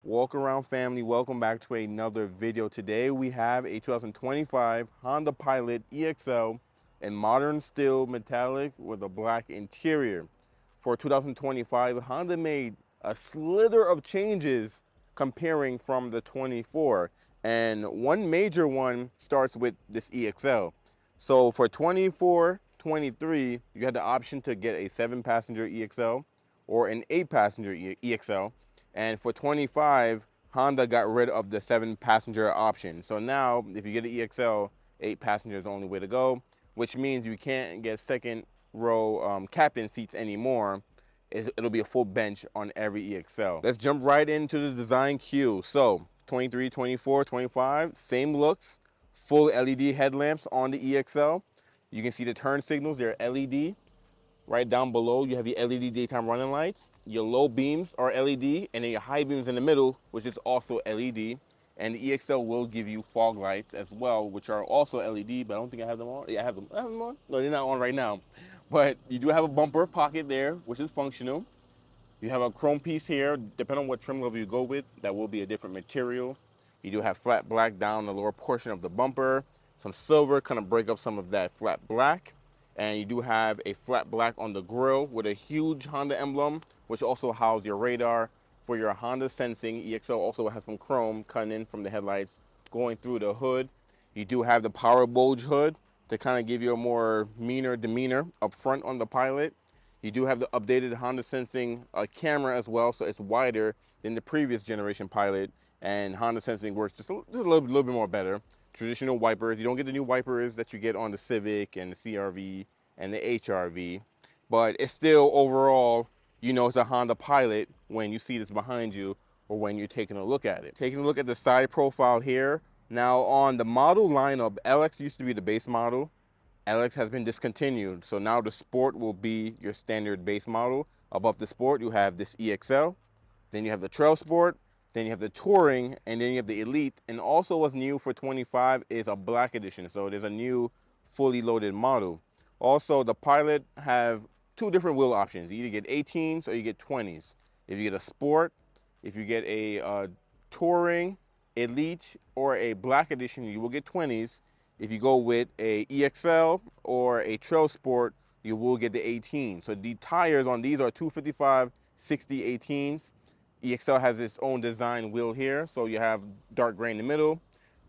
Walkaround family, welcome back to another video. Today we have a 2025 Honda Pilot EXL in modern steel metallic with a black interior. For 2025, Honda made a slither of changes comparing from the 24, and one major one starts with this EXL. So for 24, 23, you had the option to get a 7-passenger EXL or an 8-passenger EXL. And for 25, Honda got rid of the 7-passenger option. So now, if you get an EXL, 8 passengers is the only way to go, which means you can't get second row captain seats anymore. It'll be a full bench on every EXL. Let's jump right into the design queue. So 23, 24, 25, same looks, full LED headlamps on the EXL. You can see the turn signals, they're LED. Right down below, you have your LED daytime running lights. Your low beams are LED, and then your high beams in the middle, which is also LED. And the EXL will give you fog lights as well, which are also LED, but I don't think I have them on. Yeah, I have them on. No, they're not on right now. But you do have a bumper pocket there, which is functional. You have a chrome piece here. Depending on what trim level you go with, that will be a different material. You do have flat black down the lower portion of the bumper. Some silver kind of break up some of that flat black. And you do have a flat black on the grille with a huge Honda emblem, which also houses your radar. For your Honda sensing, EXL also has some chrome cutting in from the headlights going through the hood. You do have the power bulge hood to kind of give you a more meaner demeanor up front on the Pilot. You do have the updated Honda sensing camera as well, so it's wider than the previous generation Pilot, and Honda sensing works just a little bit more better. Traditional wipers, you don't get the new wipers that you get on the Civic and the CRV and the HRV, but it's still overall, you know, it's a Honda Pilot when you see this behind you or when you're taking a look at it. Taking a look at the side profile here. Now on the model lineup, LX used to be the base model. LX has been discontinued, so now the Sport will be your standard base model. Above the Sport, you have this EXL, then you have the Trail Sport, then you have the Touring, and then you have the Elite. And also what's new for 25 is a black edition, so there's a new fully loaded model. Also, the Pilot have two different wheel options. You either get 18s or you get 20s. If you get a Sport, if you get a Touring, Elite, or a black edition, you will get 20s. If you go with a EXL or a Trail Sport, you will get the 18. So the tires on these are 255 60 18s. EXL has its own design wheel here, so you have dark gray in the middle,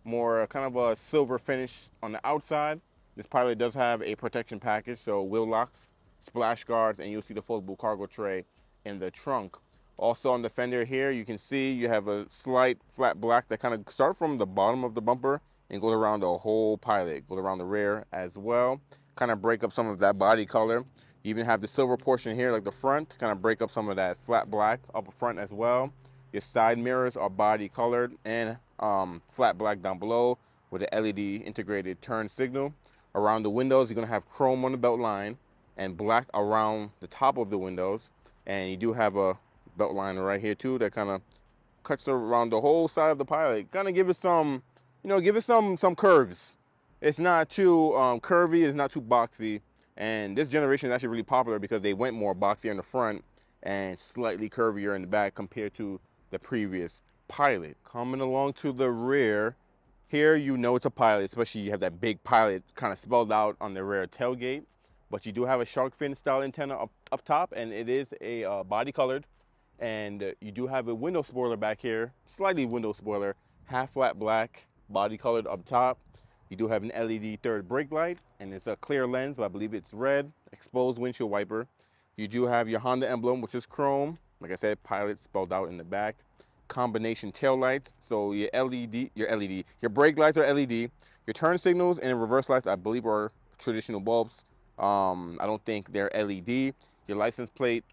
more kind of a silver finish on the outside. This Pilot does have a protection package, so wheel locks, splash guards, and you'll see the foldable cargo tray in the trunk. Also on the fender here, you can see you have a slight flat black that kind of start from the bottom of the bumper and goes around the whole Pilot, goes around the rear as well. Kind of break up some of that body color. You even have the silver portion here, like the front, to kind of break up some of that flat black up front as well. Your side mirrors are body colored and flat black down below with the LED integrated turn signal. Around the windows, you're gonna have chrome on the belt line and black around the top of the windows. And you do have a belt line right here too that kind of cuts around the whole side of the Pilot. Kind of give it some, give it some curves. It's not too curvy, it's not too boxy. And this generation is actually really popular because they went more boxier in the front and slightly curvier in the back compared to the previous Pilot. Coming along to the rear, here you know it's a Pilot, especially you have that big Pilot kind of spelled out on the rear tailgate. But you do have a shark fin style antenna up top, and it is a body colored. And you do have a window spoiler back here, slightly window spoiler, half flat black, body colored up top. You do have an LED third brake light, and it's a clear lens, but I believe it's red, exposed windshield wiper. You do have your Honda emblem, which is chrome. Like I said, Pilot spelled out in the back. Combination tail lights, so your brake lights are LED. Your turn signals and reverse lights, I believe, are traditional bulbs. I don't think they're LED. Your license plate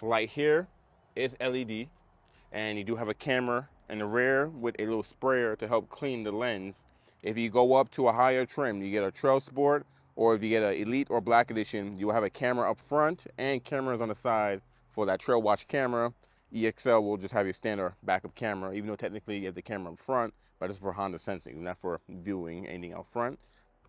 light here is LED, and you do have a camera in the rear with a little sprayer to help clean the lens. If you go up to a higher trim, you get a Trail Sport, or if you get an Elite or Black Edition, you'll have a camera up front and cameras on the side for that Trail Watch camera. EXL will just have your standard backup camera, even though technically you have the camera up front, but it's for Honda sensing, not for viewing anything out front.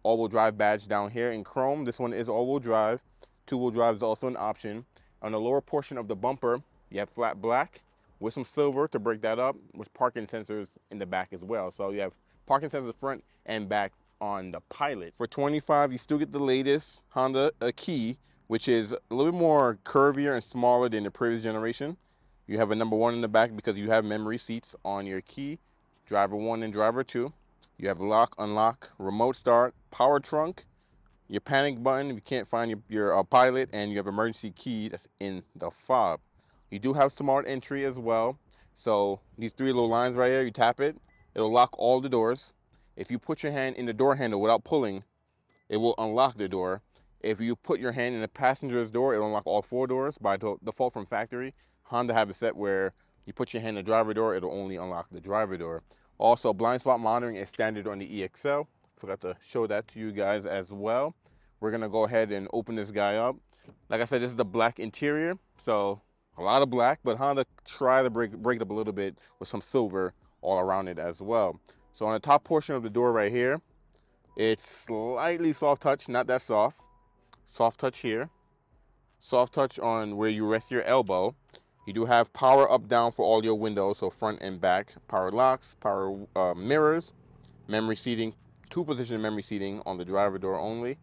All-wheel drive badge down here in chrome. This one is all-wheel drive. Two-wheel drive is also an option. On the lower portion of the bumper, you have flat black with some silver to break that up, with parking sensors in the back as well. So you have parking sensors front and back on the Pilot. For 25, you still get the latest Honda key, which is a little bit more curvier and smaller than the previous generation. You have a number 1 in the back because you have memory seats on your key, driver 1 and driver 2. You have lock, unlock, remote start, power trunk, your panic button if you can't find your Pilot, and you have emergency key that's in the fob. You do have smart entry as well. So these 3 little lines right here, you tap it, it'll lock all the doors. If you put your hand in the door handle without pulling, it will unlock the door. If you put your hand in the passenger's door, it'll unlock all 4 doors. By default from factory, Honda have it set where you put your hand in the driver door, it'll only unlock the driver door. Also, blind spot monitoring is standard on the EXL. Forgot to show that to you guys as well. We're gonna go ahead and open this guy up. Like I said, this is the black interior, so a lot of black, but Honda tried to break it up a little bit with some silver all around it as well. So on the top portion of the door right here, it's slightly soft touch, not that soft. Soft touch here. Soft touch on where you rest your elbow. You do have power up down for all your windows, so front and back. Power locks, power mirrors, memory seating, 2-position memory seating on the driver door only.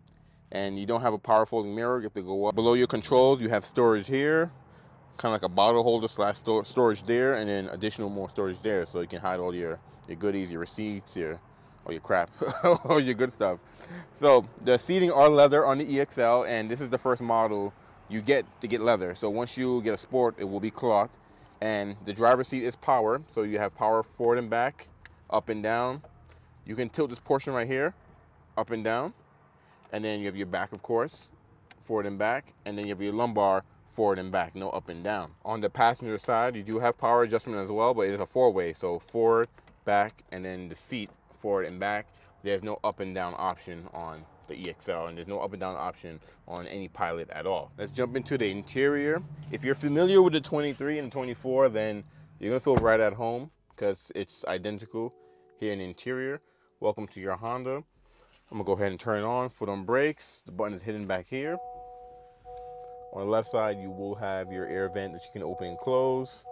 And you don't have a power folding mirror, you have to go up. Below your controls, you have storage here, kind of like a bottle holder slash storage there, and then additional more storage there, so you can hide all your goodies, your receipts, or your crap, or your good stuff. So the seating are leather on the EXL, and this is the first model you get to get leather. So once you get a Sport, it will be cloth. And the driver's seat is power, so you have power forward and back, up and down. You can tilt this portion right here, up and down. And then you have your back, of course, forward and back. And then you have your lumbar, forward and back, no up and down. On the passenger side, you do have power adjustment as well, but it is a 4-way. So forward, back, and then the seat, forward and back. There's no up and down option on the EXL, and there's no up and down option on any Pilot at all. Let's jump into the interior. If you're familiar with the 23 and the 24, then you're gonna feel right at home because it's identical here in the interior. Welcome to your Honda. I'm gonna go ahead and turn it on, foot on brakes. The button is hidden back here. On the left side, you will have your air vent that you can open and close.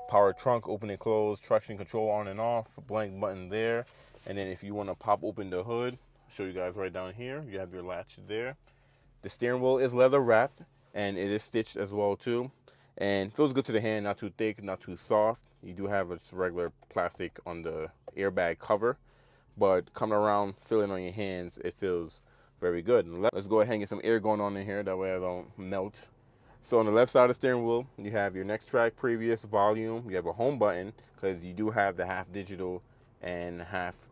Power trunk, open and close. Traction control on and off. A blank button there. And then if you wanna pop open the hood, I'll show you guys right down here. You have your latch there. The steering wheel is leather wrapped, and it is stitched as well too. And feels good to the hand, not too thick, not too soft. You do have a regular plastic on the airbag cover, but coming around, feeling on your hands, it feels very good. And let's go ahead and get some air going on in here, that way I don't melt. So on the left side of the steering wheel, you have your next track, previous, volume. You have a home button, because you do have the half digital and half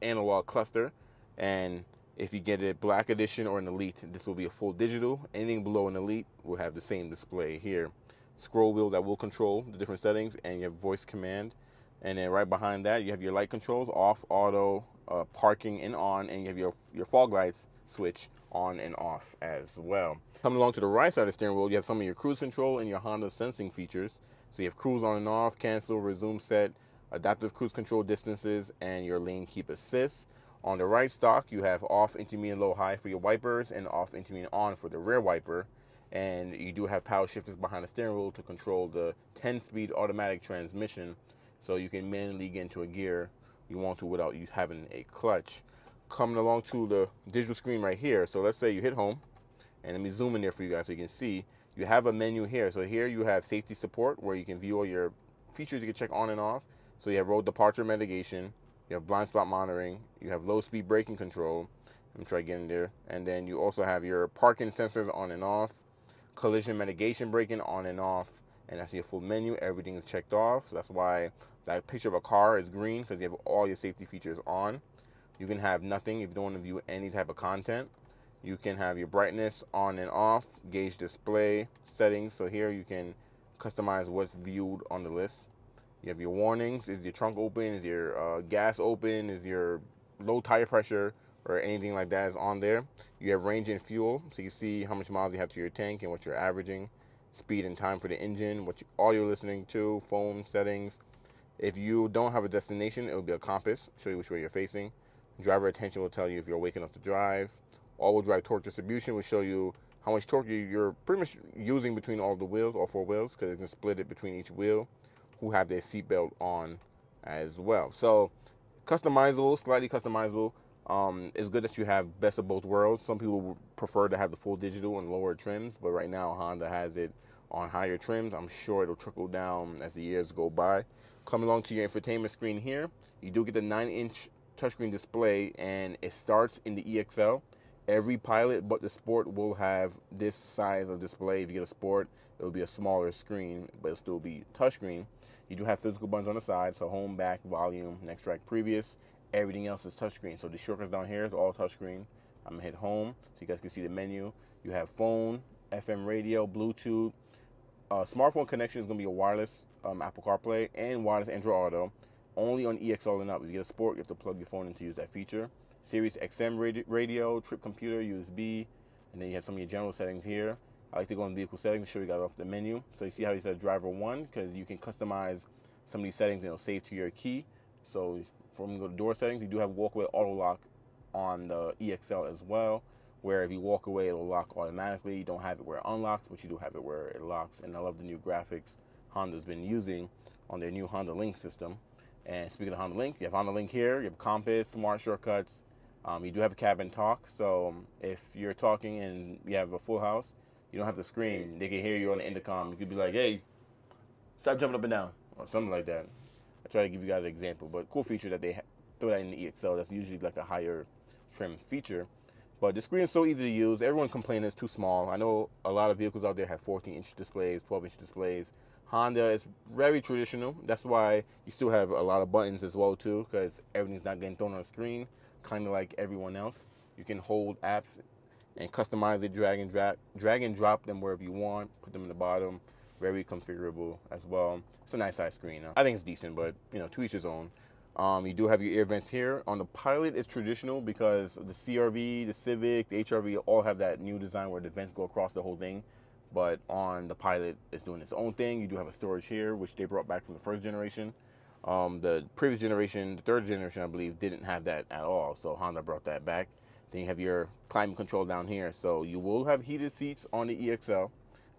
analog cluster. And if you get a black edition or an elite, this will be a full digital. Anything below an elite will have the same display here. Scroll wheel that will control the different settings, and you have voice command. And then right behind that, you have your light controls, off, auto, parking, and on, and you have your fog lights switch on and off as well. Coming along to the right side of the steering wheel, you have some of your cruise control and your Honda sensing features. So you have cruise on and off, cancel, resume set, adaptive cruise control distances, and your lane keep assist. On the right stock, you have off, intermediate, low, high for your wipers, and off, intermediate, on for the rear wiper. And you do have power shifters behind the steering wheel to control the 10-speed automatic transmission, so you can manually get into a gear you want to without you having a clutch. Coming along to the digital screen right here. So let's say you hit home, and let me zoom in there for you guys so you can see. You have a menu here. So here you have safety support, where you can view all your features you can check on and off. So you have road departure mitigation, you have blind spot monitoring, you have low speed braking control. Let me try getting there. And then you also have your parking sensors on and off, collision mitigation braking on and off, and that's your full menu. Everything is checked off. So that's why that picture of a car is green, because you have all your safety features on. You can have nothing if you don't want to view any type of content. You can have your brightness on and off, gauge display settings. So here you can customize what's viewed on the list. You have your warnings. Is your trunk open? Is your gas open? Is your low tire pressure or anything like that is on there? You have range and fuel, so you see how much miles you have to your tank and what you're averaging. Speed and time for the engine, all you're listening to, phone settings. If you don't have a destination, it will be a compass, show you which way you're facing. Driver attention will tell you if you're awake enough to drive. All-wheel drive torque distribution will show you how much torque you're pretty much using between all the wheels, all 4 wheels, because it can split it between each wheel. who have their seatbelt on as well. So customizable, slightly customizable. It's good that you have best of both worlds. Some people would prefer to have the full digital and lower trims, but right now Honda has it on higher trims. I'm sure it'll trickle down as the years go by. Coming along to your infotainment screen here, you do get the 9-inch touchscreen display, and it starts in the EXL. Every Pilot but the Sport will have this size of display. If you get a Sport, it'll be a smaller screen, but it'll still be touchscreen. You do have physical buttons on the side, so home, back, volume, next track, previous. Everything else is touchscreen. So the shortcuts down here is all touchscreen. I'm gonna hit home so you guys can see the menu. You have phone, FM radio, Bluetooth. Smartphone connection is gonna be a wireless Apple CarPlay and wireless Android Auto. Only on EXL and up. If you get a Sport, you have to plug your phone in to use that feature. Sirius XM radio, trip computer, USB, and then you have some of your general settings here. I like to go in vehicle settings to show you guys off the menu. So you see how you said driver 1, because you can customize some of these settings and it'll save to your key. So when you go to door settings, you do have walkway auto lock on the EXL as well, where if you walk away, it'll lock automatically. You don't have it where it unlocks, but you do have it where it locks. And I love the new graphics Honda's been using on their new Honda Link system. And speaking of Honda Link, you have Honda Link here, you have compass, smart shortcuts. You do have a cabin talk, so if you're talking and you have a full house, you don't have to scream. They can hear you on the intercom. You could be like, hey, stop jumping up and down, or something like that. I try to give you guys an example, but cool feature that they throw that in the EXL. That's usually like a higher trim feature. But the screen is so easy to use. Everyone complains it's too small. I know a lot of vehicles out there have 14-inch displays, 12-inch displays. Honda is very traditional. That's why you still have a lot of buttons as well too, because everything's not getting thrown on the screen, kind of like everyone else. You can hold apps and customize it, drag and drop them wherever you want, put them in the bottom. Very configurable as well. It's a nice size screen. I think it's decent, but you know, to each his own. You do have your ear vents here. On the Pilot, it's traditional because the CRV, the Civic, the HRV all have that new design where the vents go across the whole thing. But on the Pilot, it's doing its own thing. You do have a storage here, which they brought back from the first generation. The previous generation, the third generation, I believe, didn't have that at all. So Honda brought that back. Then you have your climate control down here. So you will have heated seats on the EXL,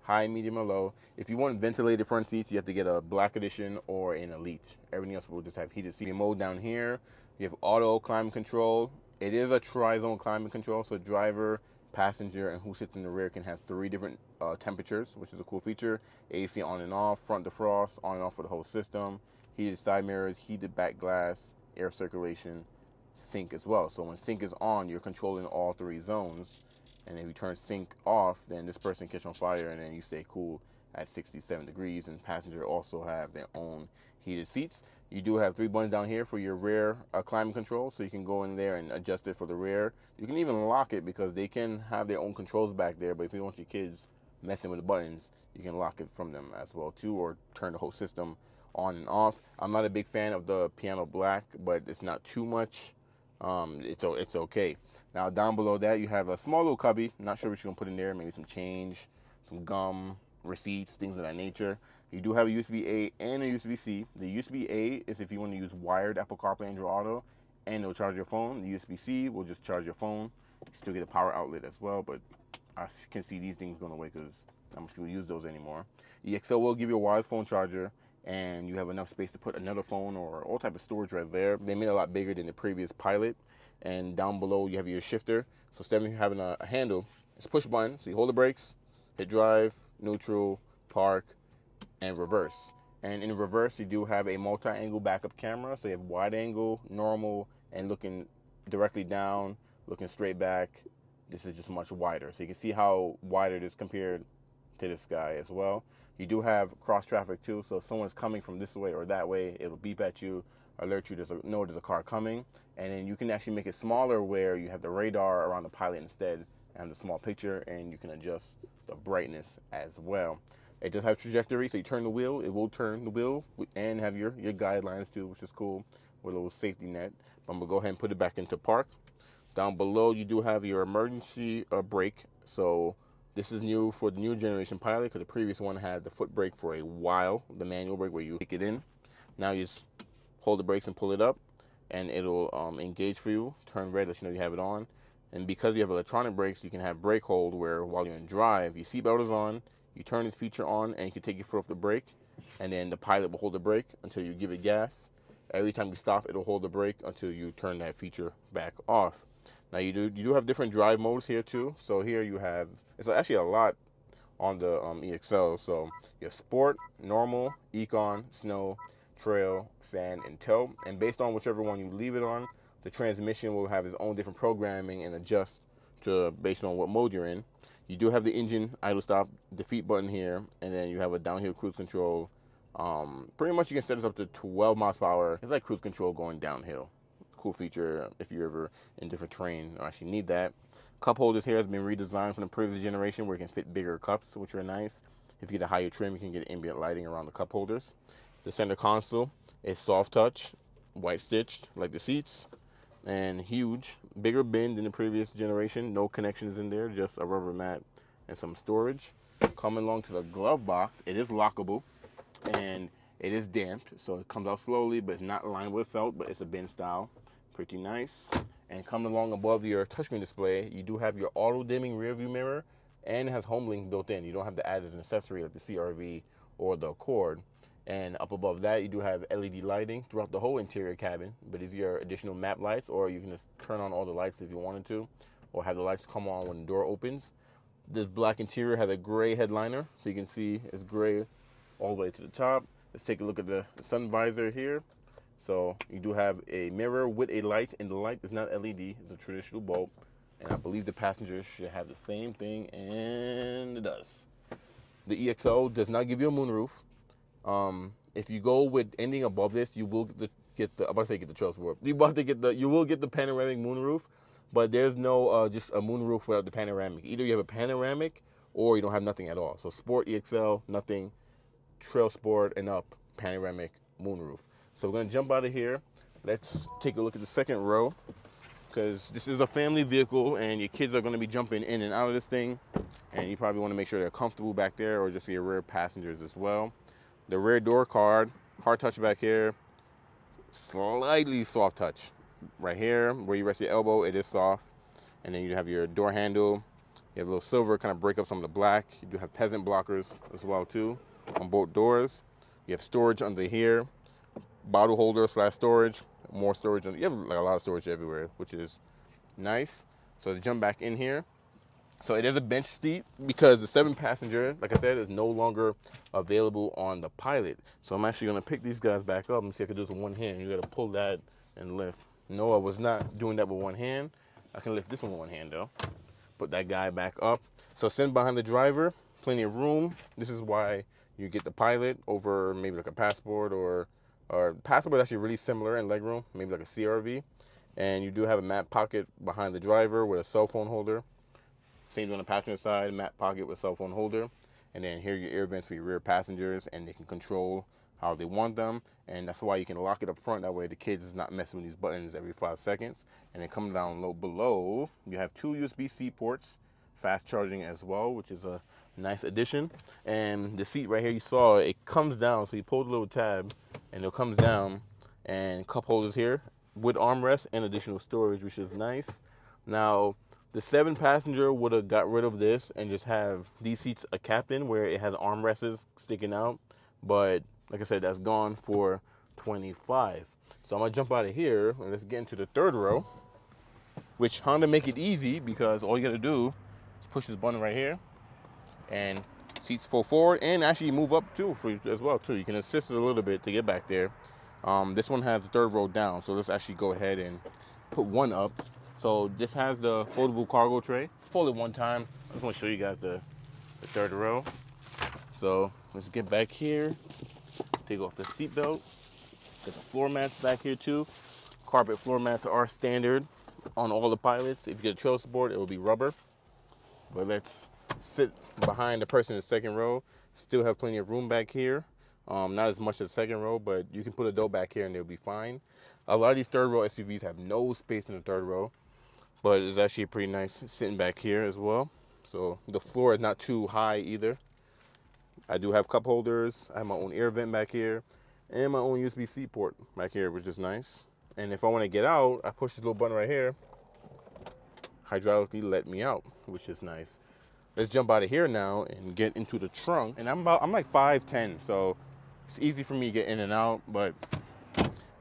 high, medium, or low. If you want ventilated front seats, you have to get a Black Edition or an Elite. Everything else will just have heated seat mode down here. You have auto climate control. It is a tri-zone climate control, so driver, passenger, and who sits in the rear can have 3 different temperatures, which is a cool feature. AC on and off, front defrost, on and off for the whole system. Heated side mirrors, heated back glass, air circulation, sync as well. So when sync is on, you're controlling all 3 zones. And if you turn sync off, then this person catch on fire and then you stay cool at 67 degrees. And passenger also have their own heated seats. You do have 3 buttons down here for your rear climate control, so you can go in there and adjust it for the rear. You can even lock it because they can have their own controls back there, but if you don't want your kids messing with the buttons, you can lock it from them as well too, or turn the whole system on and off. I'm not a big fan of the piano black, but it's not too much. It's okay. Now down below that you have a small little cubby. I'm not sure what you're gonna put in there. Maybe some change, some gum, receipts, things of that nature. You do have a USB-A and a USB-C. The USB-A is if you want to use wired Apple CarPlay, Android Auto, and it'll charge your phone. The USB-C will just charge your phone. You still get a power outlet as well, but I can see these things going away because not much people use those anymore. EXL will give you a wireless phone charger, and you have enough space to put another phone or all type of storage right there. They made it a lot bigger than the previous Pilot. And down below you have your shifter. So instead of having a handle, it's a push button. So you hold the brakes, hit drive, neutral, park, and reverse. And in reverse, you do have a multi-angle backup camera. So you have wide angle, normal, and looking directly down, looking straight back. This is just much wider. So you can see how wider it is compared to this guy as well. You do have cross traffic too. So if someone's coming from this way or that way, it'll beep at you, alert you, there's a car coming. And then you can actually make it smaller where you have the radar around the Pilot instead and the small picture, and you can adjust the brightness as well. It does have trajectory, so you turn the wheel, it will turn the wheel and have your guidelines too, which is cool, with a little safety net. I'm gonna go ahead and put it back into park. Down below, you do have your emergency brake. So this is new for the new generation Pilot because the previous one had the foot brake for a while, the manual brake where you kick it in. Now you just hold the brakes and pull it up, and it'll engage for you, turn red, let you know you have it on. And because you have electronic brakes, you can have brake hold where while you're in drive, your seatbelt is on, you turn this feature on, and you can take your foot off the brake, and then the Pilot will hold the brake until you give it gas. Every time you stop, it'll hold the brake until you turn that feature back off. Now you do have different drive modes here too. So here you have, it's actually a lot on the EXL. So you have Sport, Normal, Econ, Snow, Trail, Sand, and Tow. And based on whichever one you leave it on, the transmission will have its own different programming and adjust to based on what mode you're in. You do have the engine idle stop defeat button here, and then you have a downhill cruise control. Pretty much you can set this up to 12 miles per hour. It's like cruise control going downhill. Cool feature if you're ever in different terrain or actually need that. Cup holders here has been redesigned from the previous generation where it can fit bigger cups, which are nice. If you get a higher trim, you can get ambient lighting around the cup holders. The center console is soft touch, white stitched like the seats, and huge. Bigger bin than the previous generation. No connections in there, just a rubber mat and some storage. Coming along to the glove box, it is lockable and it is damped, so it comes out slowly, but it's not lined with felt, but it's a bin style. Pretty nice. And coming along above your touchscreen display, you do have your auto dimming rear view mirror, and it has HomeLink built in. You don't have to add as an accessory like the CRV or the Accord. And up above that, you do have LED lighting throughout the whole interior cabin, but these are your additional map lights, or you can just turn on all the lights if you wanted to, or have the lights come on when the door opens. This black interior has a gray headliner, so you can see it's gray all the way to the top. Let's take a look at the sun visor here. So you do have a mirror with a light, and the light is not LED, it's a traditional bulb. And I believe the passengers should have the same thing, and it does. The EXO does not give you a moonroof. If you go with anything above this, you will get the I'm about to say get the trail sport. You will get the panoramic moonroof, but there's no just a moonroof without the panoramic. Either you have a panoramic or you don't have nothing at all. So Sport, EXL, nothing. Trail Sport, and up, panoramic moonroof. So we're gonna jump out of here. Let's take a look at the second row, because this is a family vehicle and your kids are gonna be jumping in and out of this thing, and you probably wanna make sure they're comfortable back there, or just for your rear passengers as well. The rear door card, hard touch back here, slightly soft touch. Right here, where you rest your elbow, it is soft. And then you have your door handle. You have a little silver, kind of break up some of the black. You do have peasant blockers as well too on both doors. You have storage under here, bottle holder / storage, more storage. You have like a lot of storage everywhere, which is nice. So to jump back in here, so it is a bench seat because the 7-passenger, like I said, is no longer available on the Pilot. So I'm actually gonna pick these guys back up and see if I can do this with one hand. You gotta pull that and lift. No, I was not doing that with one hand. I can lift this one with one hand though. Put that guy back up. So sitting behind the driver, plenty of room. This is why you get the Pilot over maybe like a Passport, or Passport is actually really similar in legroom, maybe like a CRV. And you do have a mat pocket behind the driver with a cell phone holder. Same on the passenger side, mat pocket with cell phone holder. And then here are your air vents for your rear passengers, and they can control how they want them. And that's why you can lock it up front. That way the kids is not messing with these buttons every 5 seconds. And then coming down low below, you have 2 USB-C ports, fast charging as well, which is a nice addition. And the seat right here, you saw it comes down. So you pull the little tab and it comes down, and cup holders here with armrest and additional storage, which is nice. Now, the 7-passenger would have got rid of this and just have these seats a captain where it has armrests sticking out. But like I said, that's gone for $25. So I'm gonna jump out of here and let's get into the third row, which Honda make it easy because all you gotta do is push this button right here, and seats fold forward and actually move up too for you as well too. You can assist it a little bit to get back there. This one has the third row down, so let's actually go ahead and put one up. So this has the foldable cargo tray. Fold it one time. I just want to show you guys the third row. So let's get back here. Take off the seat belt. Got the floor mats back here too. Carpet floor mats are standard on all the Pilots. If you get a Trail Sport, it will be rubber. But let's sit behind the person in the second row. Still have plenty of room back here. Not as much as the second row, but you can put a door back here and they'll be fine. A lot of these third row SUVs have no space in the third row, but it's actually pretty nice sitting back here as well. So the floor is not too high either. I do have cup holders. I have my own air vent back here and my own USB-C port back here, which is nice. And if I want to get out, I push this little button right here, hydraulically let me out, which is nice. Let's jump out of here now and get into the trunk. And I'm like 5'10", so It's easy for me to get in and out, but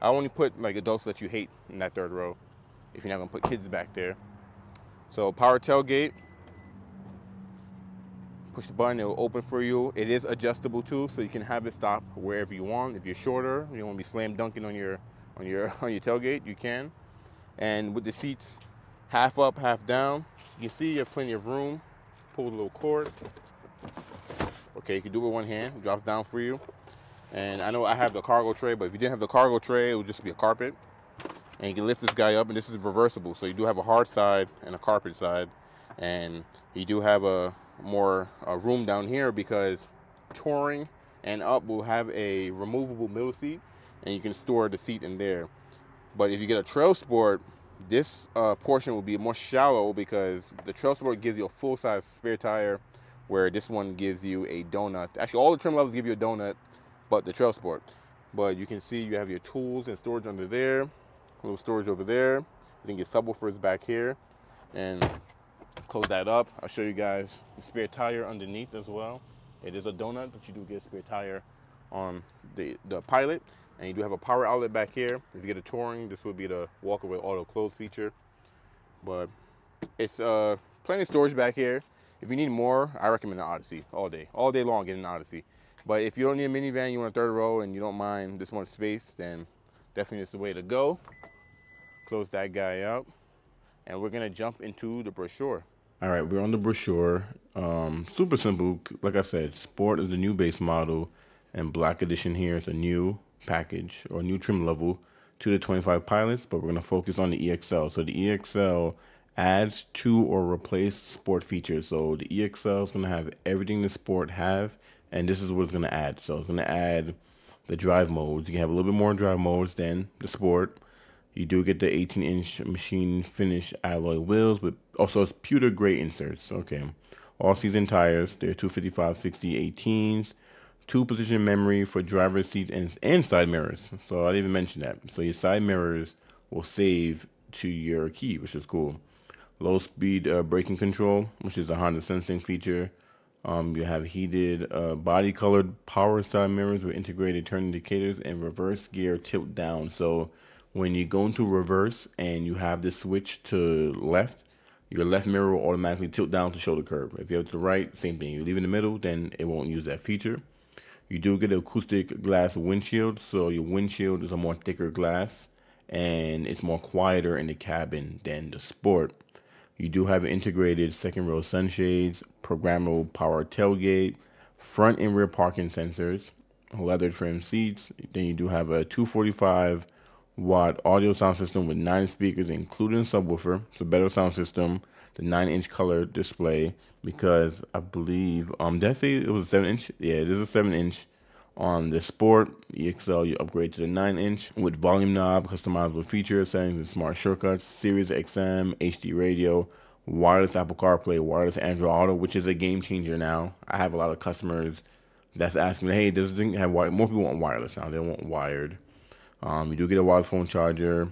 I only put like adults that you hate in that third row if you're not gonna put kids back there. So power tailgate, push the button, it will open for you. It is adjustable too, so you can have it stop wherever you want. If you're shorter, you don't want to be slam dunking on your tailgate, you can. And with the seats half up, half down, you can see you have plenty of room. Pull the little cord. Okay, you can do it with one hand. It drops down for you. And I know I have the cargo tray, but if you didn't have the cargo tray, it would just be a carpet. And you can lift this guy up, and this is reversible. So you do have a hard side and a carpet side. And you do have a more room down here because touring and up will have a removable middle seat, and you can store the seat in there. But if you get a Trail Sport, this portion will be more shallow because the Trail Sport gives you a full-size spare tire, where this one gives you a donut. Actually, all the trim levels give you a donut, but the Trail Sport. But you can see you have your tools and storage under there, a little storage over there. You can get subwoofers back here, and close that up. I'll show you guys the spare tire underneath as well. It is a donut, but you do get a spare tire on the Pilot. And you do have a power outlet back here. If you get a Touring, this would be the Walkaround auto close feature. But it's plenty of storage back here. If you need more, I recommend the Odyssey all day long. Get an Odyssey. But if you don't need a minivan, you want a third row, and you don't mind this much space, then definitely it's the way to go. Close that guy up, and we're gonna jump into the brochure. All right, we're on the brochure. Super simple. Like I said, Sport is the new base model, and Black Edition here is a new package or new trim level to the 25 Pilots, but we're going to focus on the EXL. So the EXL adds to or replace Sport features. So the EXL is going to have everything the Sport have, and this is what it's going to add. So it's going to add the drive modes. You can have a little bit more drive modes than the Sport. You do get the 18-inch machine finish alloy wheels, but also it's pewter gray inserts. Okay, all-season tires. They're 255/60 18s. 2-position memory for driver's seat and side mirrors. So I didn't even mention that. So your side mirrors will save to your key, which is cool. Low speed braking control, which is a Honda sensing feature. You have heated body colored power side mirrors with integrated turn indicators and reverse gear tilt down. So when you go into reverse and you have this switch to left, your left mirror will automatically tilt down to show the curb. If you have it to the right, same thing. You leave it in the middle, then it won't use that feature. You do get an acoustic glass windshield, so your windshield is a more thicker glass, and it's more quieter in the cabin than the Sport. You do have integrated second row sunshades, programmable power tailgate, front and rear parking sensors, leather trim seats. Then you do have a 245-watt audio sound system with 9 speakers, including subwoofer. It's a better sound system. The 9-inch color display, because I believe did I say it was a 7-inch? Yeah, it is a 7-inch. On the Sport EXL, you upgrade to the 9-inch with volume knob, customizable features, settings, and smart shortcuts, Sirius XM, HD radio, wireless Apple CarPlay, wireless Android Auto, which is a game changer now. I have a lot of customers that's asking me, hey, does this thing have wire? More people want wireless now. They want wired. You do get a wireless phone charger.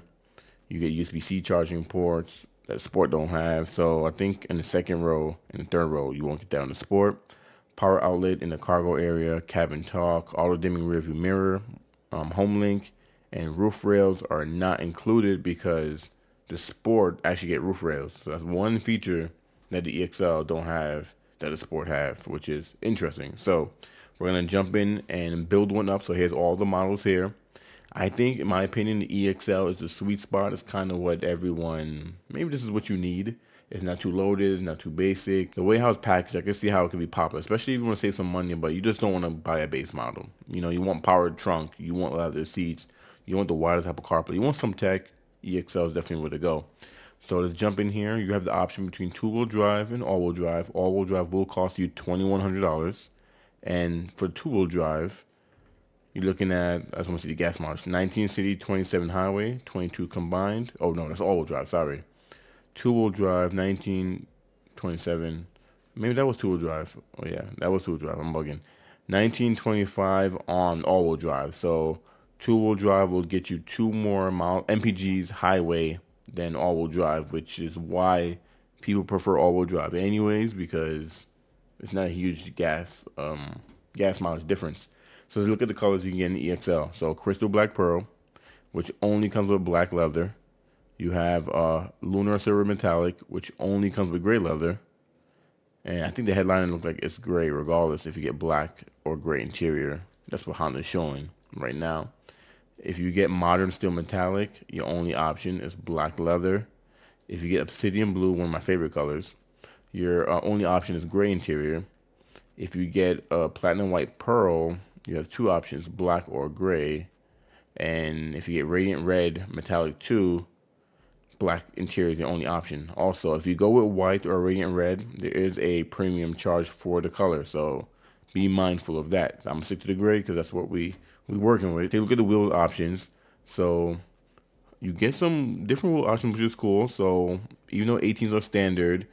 You get USB-C charging ports that Sport don't have. So I think in the second row and the third row, you won't get that on the Sport. Power outlet in the cargo area, cabin talk, auto dimming rearview mirror, home link, and roof rails are not included because the Sport actually get roof rails. So that's one feature that the EXL don't have that the Sport have, which is interesting. So we're gonna jump in and build one up. So here's all the models here. I think, in my opinion, the EXL is the sweet spot. It's kind of what everyone, maybe this is what you need. It's not too loaded, it's not too basic. The way how it's packaged, I can see how it could be popular, especially if you want to save some money, but you just don't want to buy a base model. You know, you want powered trunk, you want leather seats, you want the wireless Apple CarPlay, you want some tech. EXL is definitely where to go. So let's jump in here. You have the option between 2-wheel drive and all-wheel drive. All-wheel drive will cost you $2,100. And for 2-wheel drive, you're looking at, I just want to see the gas mileage, 19 city, 27 highway, 22 combined. Oh, no, that's all-wheel drive, sorry. 2-wheel drive, 19, 27. Maybe that was 2-wheel drive. Oh, yeah, that was 2-wheel drive. I'm bugging. 1925 on all-wheel drive. So 2-wheel drive will get you 2 more MPGs highway than all-wheel drive, which is why people prefer all-wheel drive anyways, because it's not a huge gas mileage difference. So look at the colors you can get in the EXL. So Crystal Black Pearl, which only comes with black leather. You have Lunar Silver Metallic, which only comes with gray leather. And I think the headliner looks like it's gray regardless if you get black or gray interior. That's what Honda's showing right now. If you get Modern Steel Metallic, your only option is black leather. If you get Obsidian Blue, one of my favorite colors, your only option is gray interior. If you get Platinum White Pearl, you have two options, black or gray. And if you get Radiant Red Metallic 2, black interior is the only option. Also, if you go with white or Radiant Red, there is a premium charge for the color. So be mindful of that. I'm gonna stick to the gray because that's what we working with. Take a look at the wheel options. So you get some different wheel options, which is cool. So even though 18s are standard,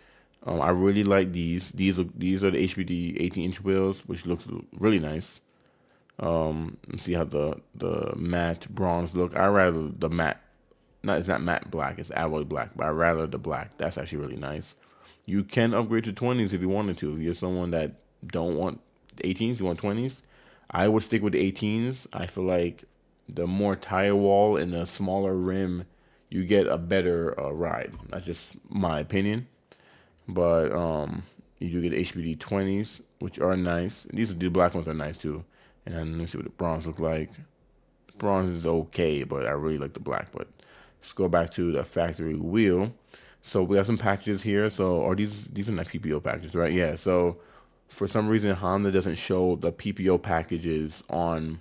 I really like these. These are the HBD 18-inch wheels, which looks really nice. Let's see how the matte bronze look. I rather the matte. No, it's not matte black. It's alloy black, but I rather the black. That's actually really nice. You can upgrade to 20s if you wanted to. If you're someone that don't want 18s, you want 20s. I would stick with the 18s. I feel like the more tire wall and the smaller rim, you get a better ride. That's just my opinion. But you do get HBD 20s, which are nice. The black ones are nice too. And then let me see what the bronze look like. The bronze is okay, but I really like the black. But let's go back to the factory wheel. So we have some packages here. So are these are not PPO packages, right? Yeah. So for some reason Honda doesn't show the PPO packages on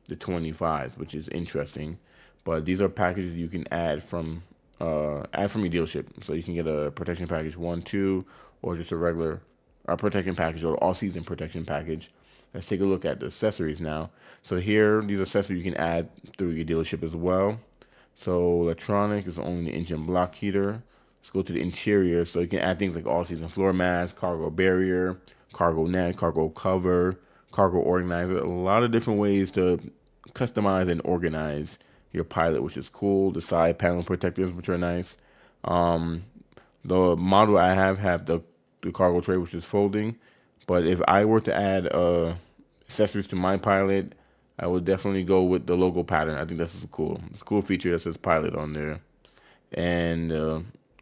the 25s, which is interesting. But these are packages you can add from your dealership. So you can get a protection package 1, 2, or just a regular protection package or all-season protection package. Let's take a look at the accessories now. So here, these accessories you can add through your dealership as well. So electronic is only the engine block heater. Let's go to the interior. So you can add things like all-season floor mats, cargo barrier, cargo net, cargo cover, cargo organizer. A lot of different ways to customize and organize your Pilot, which is cool. The side panel protectors, which are nice. The model I have the cargo tray, which is folding. But if I were to add accessories to my Pilot, I would definitely go with the logo pattern. I think this is cool. It's a cool feature that says Pilot on there. And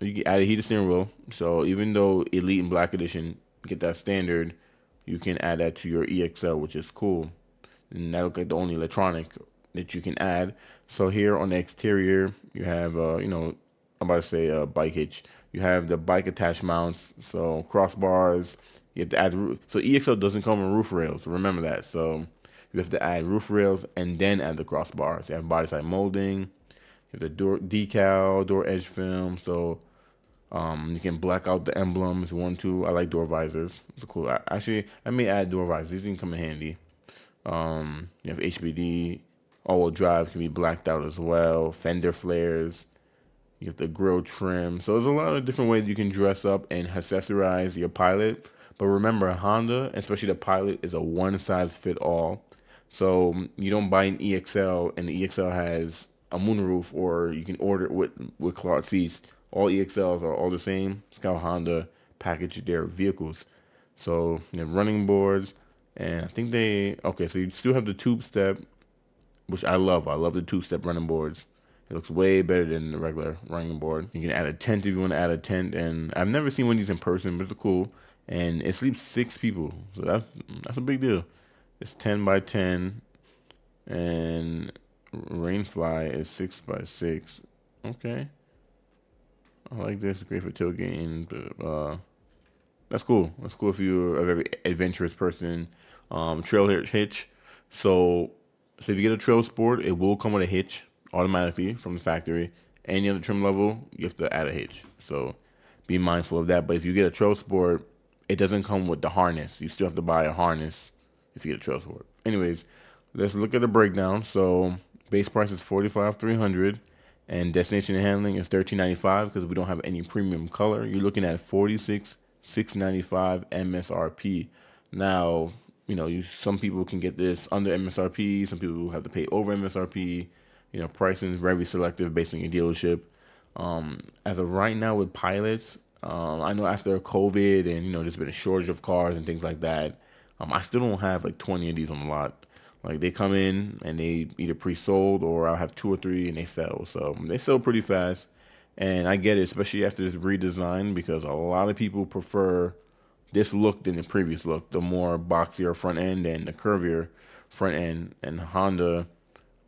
you can add a heated steering wheel. So even though Elite and Black Edition get that standard, you can add that to your EXL, which is cool. And that looks like the only electronic that you can add. So here on the exterior, you have, I'm about to say bike hitch. You have the bike attached mounts, so crossbars. You have to add, so EXL doesn't come with roof rails, so remember that. So you have to add roof rails and then add the crossbars. You have body side molding, you have the door decal, door edge film, so you can black out the emblems if you want to. I like door visors. It's cool. I may add door visors. These can come in handy. You have HBD, all-wheel drive can be blacked out as well, fender flares. You have the grill trim. So there's a lot of different ways you can dress up and accessorize your Pilot. But remember, Honda, especially the Pilot, is a one-size-fit-all. So you don't buy an EXL and the EXL has a moonroof, or you can order it with cloth seats. All EXLs are all the same. It's how Honda package their vehicles. So you have running boards, and I think so you still have the tube step, which I love. I love the two-step running boards. It looks way better than the regular running board. You can add a tent if you want to add a tent, and I've never seen one of these in person, but it's cool. And it sleeps 6 people, so that's a big deal. It's 10 by 10, and Rainfly is 6 by 6. Okay, I like this. Great for tailgating, but that's cool. That's cool if you're a very adventurous person. Trail hitch. So if you get a Trail Sport, it will come with a hitch automatically from the factory. Any other trim level, you have to add a hitch. So be mindful of that. But if you get a Trail Sport, it doesn't come with the harness. You still have to buy a harness if you get a Trail Sport. Anyways, let's look at the breakdown. So base price is $45,300, and destination and handling is $13.95 because we don't have any premium color. You're looking at $46,695 MSRP. Now, some people can get this under MSRP. Some people have to pay over MSRP. Pricing is very selective based on your dealership. As of right now with Pilots, I know after COVID and, there's been a shortage of cars and things like that, I still don't have like 20 of these on the lot. Like they come in and they either pre-sold or I'll have 2 or 3 and they sell. So they sell pretty fast. And I get it, especially after this redesign, because a lot of people prefer this look than the previous look, the more boxier front end and the curvier front end. And Honda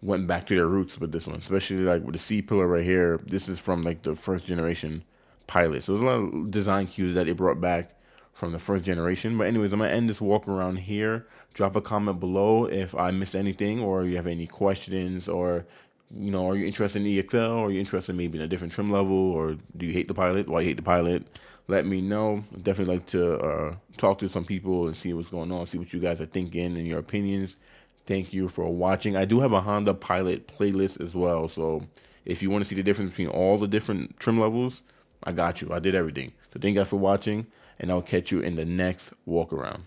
went back to their roots with this one, especially like with the C pillar right here. This is from like the first generation Pilot. So there's a lot of design cues that they brought back from the first generation. But anyways, I'm gonna end this walk around here. Drop a comment below if I missed anything or you have any questions, or are you interested in EXL, or are you interested maybe in a different trim level, or do you hate the Pilot? Why you hate the Pilot? Let me know. I'd definitely like to talk to some people and see what's going on, see what you guys are thinking and your opinions. Thank you for watching. I do have a Honda Pilot playlist as well, so if you want to see the difference between all the different trim levels, I got you. I did everything. So thank you guys for watching, and I'll catch you in the next walk around.